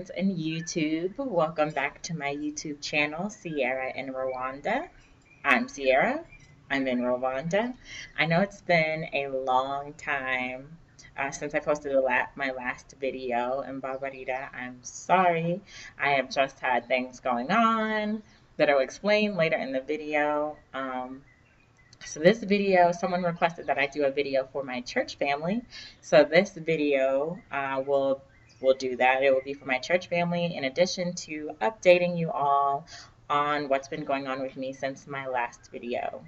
friends in YouTube. Welcome back to my YouTube channel, Sierra in Rwanda. I'm Sierra. I'm in Rwanda. I know it's been a long time since I posted my last video in Babarita. I'm sorry. I have just had things going on that I'll explain later in the video. So this video, someone requested that I do a video for my church family. So this video will do that. It will be for my church family in addition to updating you all on what's been going on with me since my last video.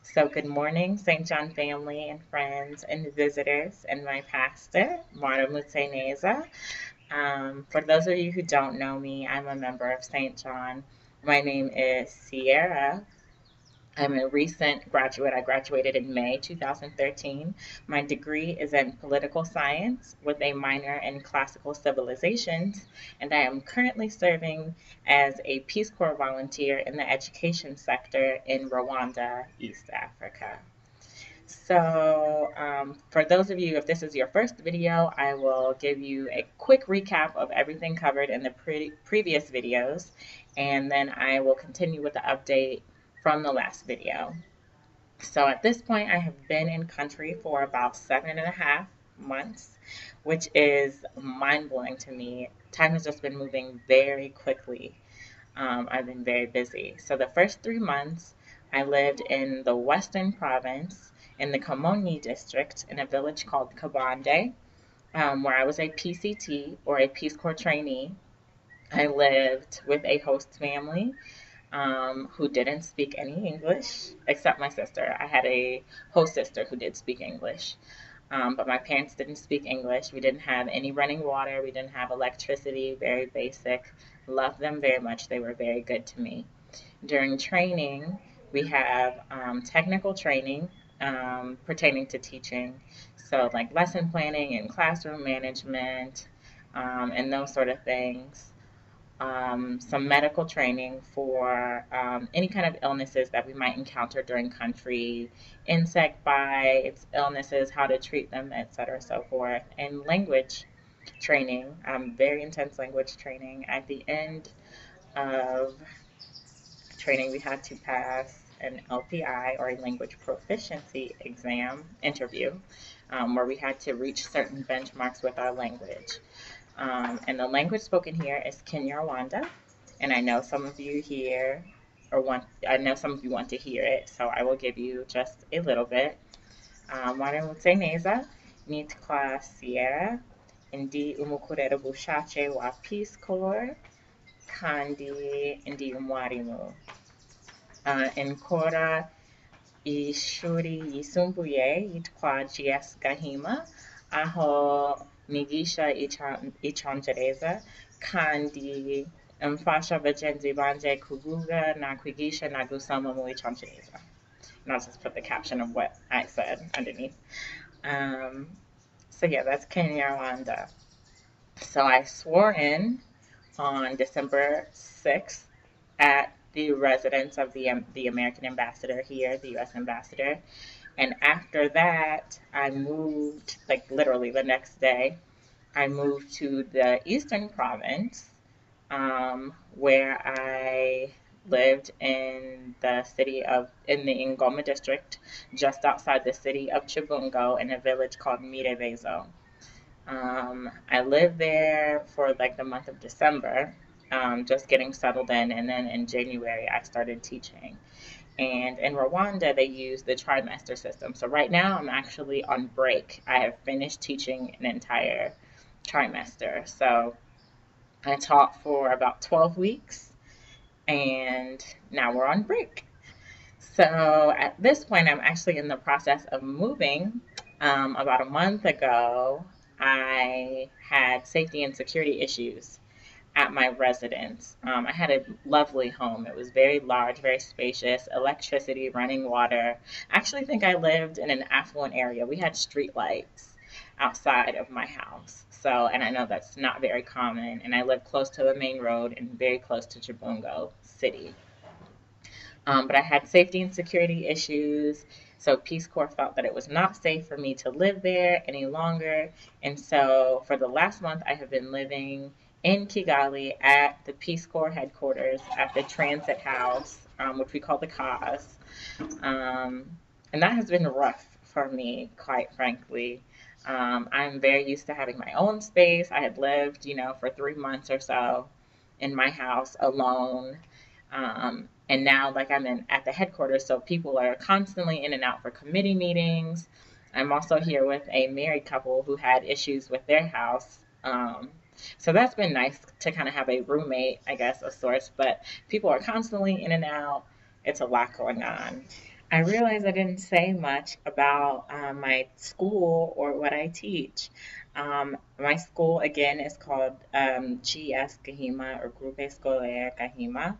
So good morning, St. John family and friends and visitors and my pastor, Marta Mutseneza. For those of you who don't know me, I'm a member of St. John. My name is Sierra. I'm a recent graduate. I graduated in May 2013. My degree is in political science with a minor in classical civilizations, and I am currently serving as a Peace Corps volunteer in the education sector in Rwanda, East Africa. So for those of you, if this is your first video, I will give you a quick recap of everything covered in the previous videos, and then I will continue with the update from the last video. So at this point, I have been in country for about 7.5 months, which is mind-blowing to me. Time has just been moving very quickly. I've been very busy. So the first 3 months, I lived in the Western Province in the Kamonyi district in a village called Kabande, where I was a PCT or a Peace Corps trainee. I lived with a host family who didn't speak any English, except my sister. I had a host sister who did speak English, but my parents didn't speak English. We didn't have any running water. We didn't have electricity, very basic. Loved them very much. They were very good to me. During training, we have technical training pertaining to teaching, so like lesson planning and classroom management and those sort of things. Some medical training for any kind of illnesses that we might encounter during country, insect bites, illnesses, how to treat them, etc., so forth, and language training, very intense language training. At the end of training, we had to pass an LPI or a language proficiency exam interview where we had to reach certain benchmarks with our language. And the language spoken here is Kinyarwanda, and I know some of you here I know some of you want to hear it, so I will give you just a little bit. Mwaramutse neza, nitwa Sierra, ndi umukorera bushake wa Peace Corps, kandi ndi umwarimu. Nkora ishuri yisumbuye yitwa GS Gahima, aho nigisha icyongereza kandi mfasha bagenzi banje kuvuga na kwigisha na gusoma mu icyongereza. And I'll just put the caption of what I said underneath. So yeah, that's Kinyarwanda. So I swore in on December 6th at the residence of the American ambassador here, the U.S. ambassador. And after that, I moved, like literally the next day, I moved to the Eastern Province, where I lived in the Ngoma district, just outside the city of Chibungo in a village called Mirebezo. I lived there for like the month of December, just getting settled in, and then in January I started teaching. And in Rwanda, they use the trimester system. So right now, I'm actually on break. I have finished teaching an entire trimester. So I taught for about 12 weeks, and now we're on break. So at this point, I'm actually in the process of moving. About a month ago, I had safety and security issues at my residence. I had a lovely home. It was very large, very spacious, electricity, running water. I actually think I lived in an affluent area. We had street lights outside of my house. So, and I know that's not very common. And I lived close to the main road and very close to Chibungo City. But I had safety and security issues. So Peace Corps felt that it was not safe for me to live there any longer. And so for the last month, I have been living in Kigali at the Peace Corps headquarters at the Transit House, which we call the CAUS. And that has been rough for me, quite frankly. I'm very used to having my own space. I had lived, for 3 months or so in my house alone. And now, like, I'm in at the headquarters, so people are constantly in and out for committee meetings. I'm also here with a married couple who had issues with their house. So that's been nice to kind of have a roommate, I guess, of sorts, but people are constantly in and out. It's a lot going on. I realized I didn't say much about my school or what I teach. My school, again, is called GS Kahima or Grupo Escolar Kahima.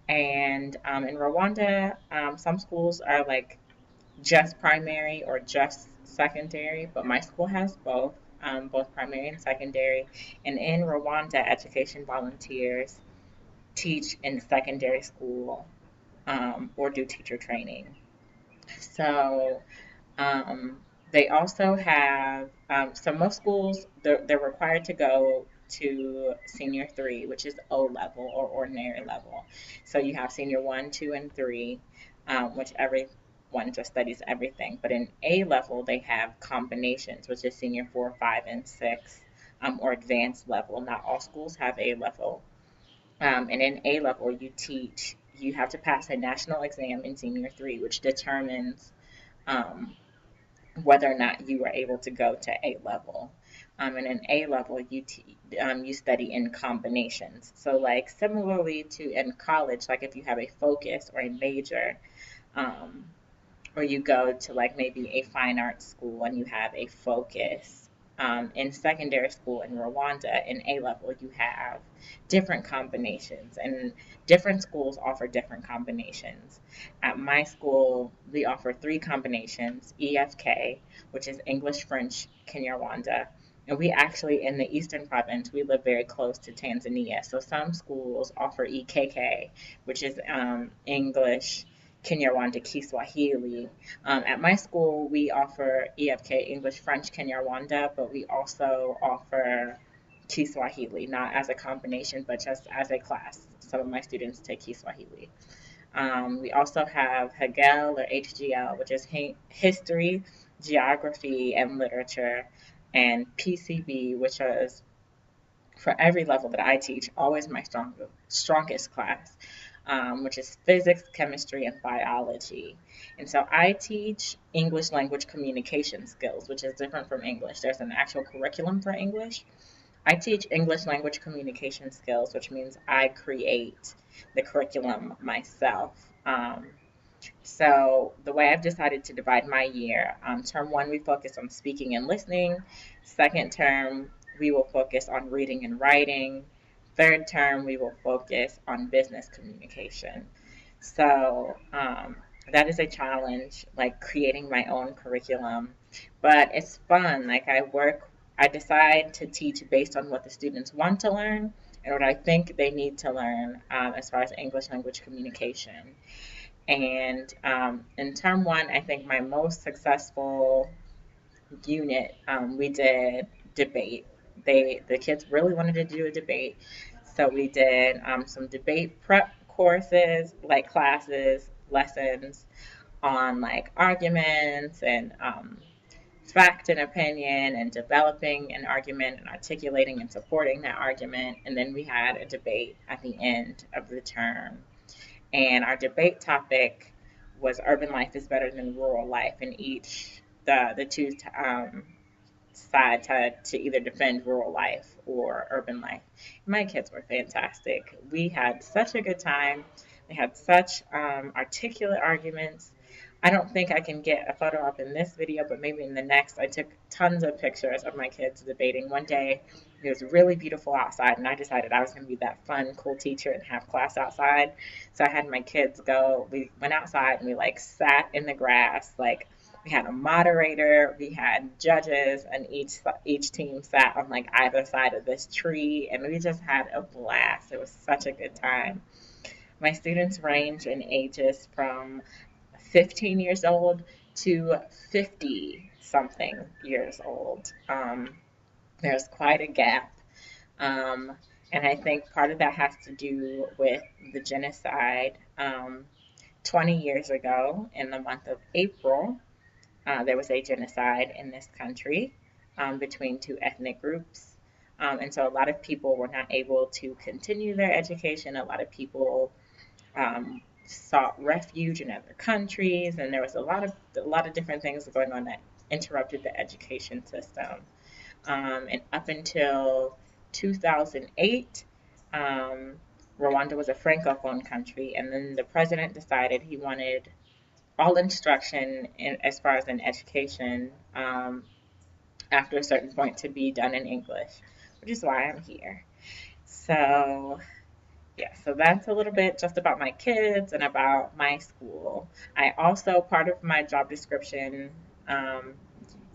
And in Rwanda, some schools are like just primary or just secondary, but my school has both primary and secondary. And in Rwanda, education volunteers teach in secondary school or do teacher training. So um, they also have, so most schools, they're required to go to senior three, which is O level or ordinary level. So you have senior one, two, and three, which everyone just studies everything. But in A level, they have combinations, which is senior four, five, and six, or advanced level. Not all schools have A level. And in A level, you have to pass a national exam in senior three, which determines um, whether or not you were able to go to A level. And in A level, you study in combinations. So, like similarly to in college, like if you have a focus or a major, um, or you go to like maybe a fine arts school and you have a focus. In secondary school in Rwanda, in A level, you have different combinations, and different schools offer different combinations. At my school, we offer three combinations: EFK, which is English, French, Kinyarwanda. And we actually, in the Eastern Province, we live very close to Tanzania. So some schools offer EKK, which is English, Kinyarwanda, Kiswahili. At my school, we offer EFK, English, French, Kinyarwanda, but we also offer Kiswahili, not as a combination, but just as a class. Some of my students take Kiswahili. We also have Hegel or HGL, which is history, geography, and literature, and PCB, which is for every level that I teach, always my strongest class, which is physics, chemistry, and biology. And so I teach English language communication skills, which is different from English. There's an actual curriculum for English. I teach English language communication skills, which means I create the curriculum myself. So the way I've decided to divide my year, term one, we focus on speaking and listening. Second term, we will focus on reading and writing. Third term, we will focus on business communication. So that is a challenge, like creating my own curriculum, but it's fun. Like I decide to teach based on what the students want to learn and what I think they need to learn as far as English language communication. And in term one, I think my most successful unit, we did debate. The kids really wanted to do a debate, so we did some debate prep courses, like classes, lessons on like arguments and fact and opinion and developing an argument and articulating and supporting that argument. And then we had a debate at the end of the term. And our debate topic was urban life is better than rural life, and the two side to either defend rural life or urban life. My kids were fantastic. We had such a good time. They had such articulate arguments. I don't think I can get a photo up in this video, but maybe in the next. I took tons of pictures of my kids debating. One day, it was really beautiful outside, and I decided I was going to be that fun, cool teacher and have class outside. So I had my kids go. We went outside and we like sat in the grass. Like we had a moderator, we had judges, and each team sat on like either side of this tree, and we just had a blast. It was such a good time. My students range in ages from 15 years old to 50 something years old. There's quite a gap. And I think part of that has to do with the genocide. 20 years ago, in the month of April, there was a genocide in this country between two ethnic groups. And so a lot of people were not able to continue their education. A lot of people sought refuge in other countries, and there was a lot of different things going on that interrupted the education system. And up until 2008, um, Rwanda was a francophone country, and then the president decided he wanted all instruction as far as in education after a certain point to be done in English, which is why I'm here. So yeah, so that's a little bit just about my kids and about my school. I also, part of my job description um,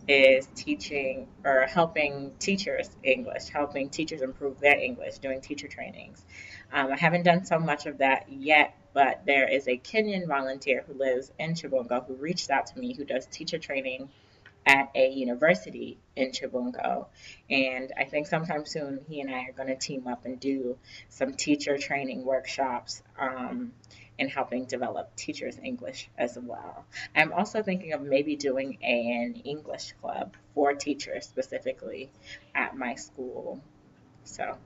is teaching or helping teachers English, helping teachers improve their English, doing teacher trainings. I haven't done so much of that yet, but there is a Kenyan volunteer who lives in Chibungo who reached out to me who does teacher training at a university in Chibungo. And I think sometime soon he and I are going to team up and do some teacher training workshops and helping develop teachers' English as well. I'm also thinking of maybe doing an English club for teachers specifically at my school. So,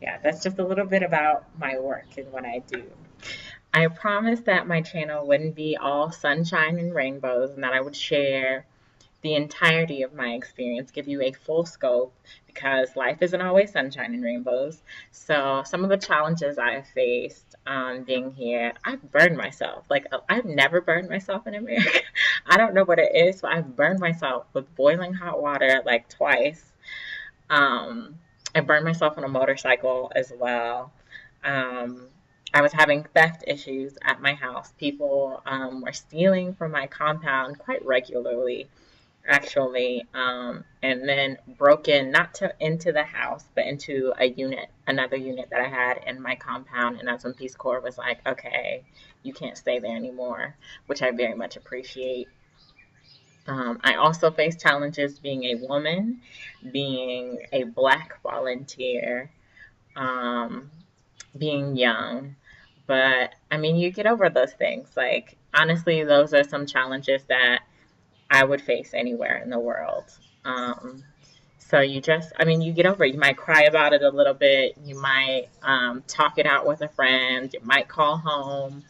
yeah, that's just a little bit about my work and what I do. I promised that my channel wouldn't be all sunshine and rainbows and that I would share the entirety of my experience, give you a full scope because life isn't always sunshine and rainbows. So some of the challenges I have faced being here, I've burned myself. Like I've never burned myself in America. I don't know what it is, but I've burned myself with boiling hot water like twice. I burned myself on a motorcycle as well. Um, I was having theft issues at my house. People were stealing from my compound quite regularly actually, and then broke in not to into the house, but into another unit that I had in my compound. And that's when Peace Corps was like, okay, you can't stay there anymore, which I very much appreciate. I also face challenges being a woman, being a Black volunteer, um, being young. But I mean, you get over those things. Like, honestly, those are some challenges that I would face anywhere in the world. So you get over it. You might cry about it a little bit. You might talk it out with a friend. You might call home.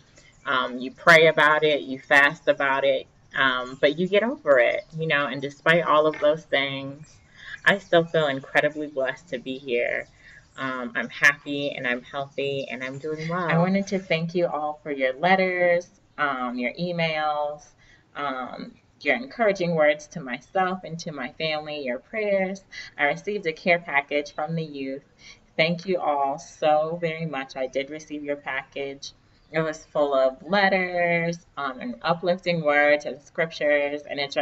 You pray about it. You fast about it. But you get over it, and despite all of those things, I still feel incredibly blessed to be here. I'm happy and I'm healthy and I'm doing well. I wanted to thank you all for your letters, your emails, your encouraging words to myself and to my family, your prayers. I received a care package from the youth. Thank you all so very much. I did receive your package. It was full of letters and uplifting words and scriptures, and it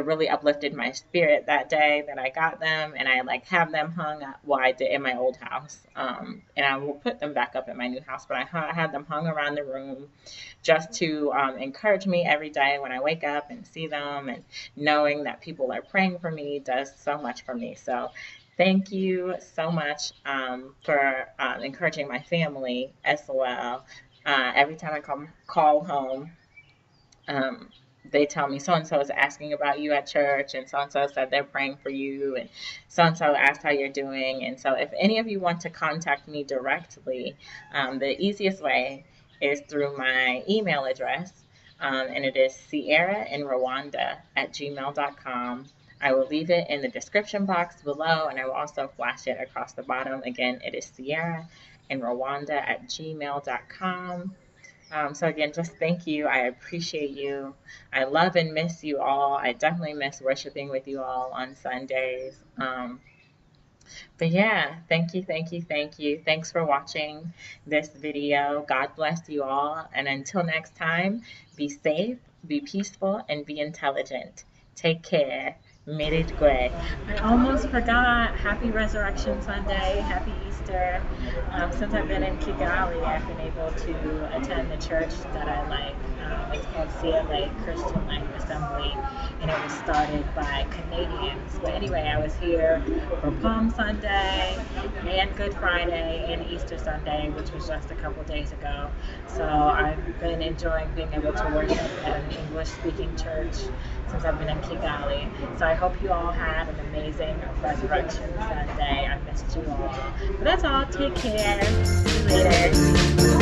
really uplifted my spirit that day that I got them, and I have them hung up. Well, I did in my old house, and I will put them back up in my new house, but I had them hung around the room just to encourage me every day when I wake up and see them, and knowing that people are praying for me does so much for me. So thank you so much for encouraging my family as well. Every time I call home, they tell me so and so is asking about you at church, and so said they're praying for you, and so asked how you're doing. And so, if any of you want to contact me directly, the easiest way is through my email address, and it is sierrainrwanda@gmail.com. I will leave it in the description box below, and I will also flash it across the bottom. Again, it is sierrainrwanda@gmail.com. So again, just thank you. I appreciate you. I love and miss you all. I definitely miss worshiping with you all on Sundays. But yeah, thank you, thank you, thank you. Thanks for watching this video. God bless you all. And until next time, be safe, be peaceful, and be intelligent. Take care. Meritgwe. I almost forgot. Happy Resurrection Sunday. Happy Easter. Since I've been in Kigali, I've been able to attend the church that I like. It's called CLA Christian Life Assembly, and it was started by Canadians. But anyway, I was here for Palm Sunday, and Good Friday and Easter Sunday, which was just a couple days ago. So I've been enjoying being able to worship at an English-speaking church since I've been in Kigali. So I hope you all had an amazing Resurrection Sunday. I missed you all. But that's all. Take care. See you later.